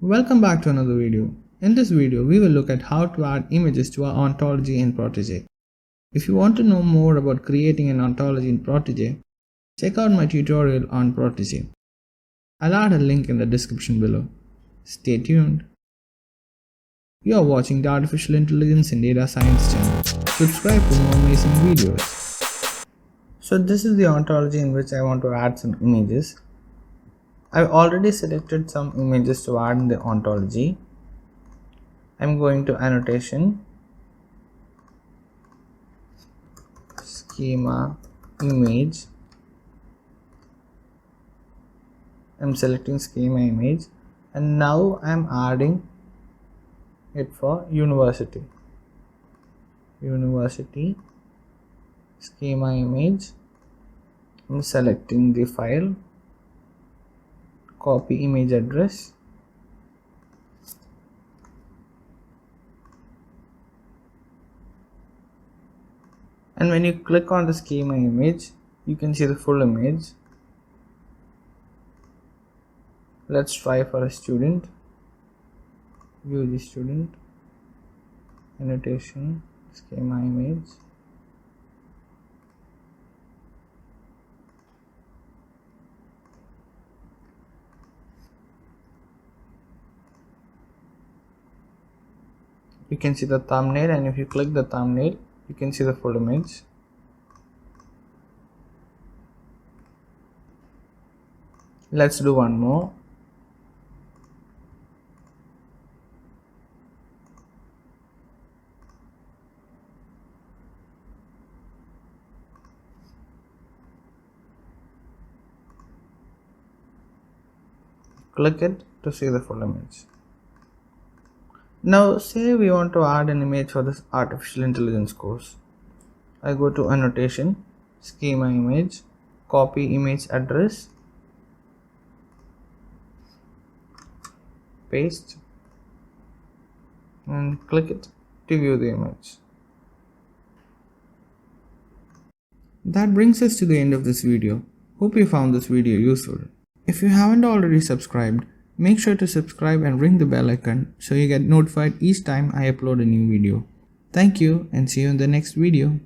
Welcome back to another video. In this video, we will look at how to add images to our ontology in Protege. If you want to know more about creating an ontology in Protege, check out my tutorial on Protege. I'll add a link in the description below. Stay tuned. You are watching the Artificial Intelligence and Data Science channel. Subscribe for more amazing videos. So this is the ontology in which I want to add some images. I've already selected some images to add in the ontology. I'm going to annotation, schema, image. I'm selecting schema image, and now I'm adding it for university. University, schema image. I'm selecting the file, copy image address, and when you click on the schema image, you can see the full image. Let's try for a student. View the student, annotation, schema image. You can see the thumbnail, and if you click the thumbnail, you can see the full image. Let's do one more. Click it to see the full image. Now say we want to add an image for this artificial intelligence course. I go to annotation, schema image, copy image address, paste, and click it to view the image. That brings us to the end of this video. Hope you found this video useful. If you haven't already subscribed, make sure to subscribe and ring the bell icon so you get notified each time I upload a new video. Thank you and see you in the next video.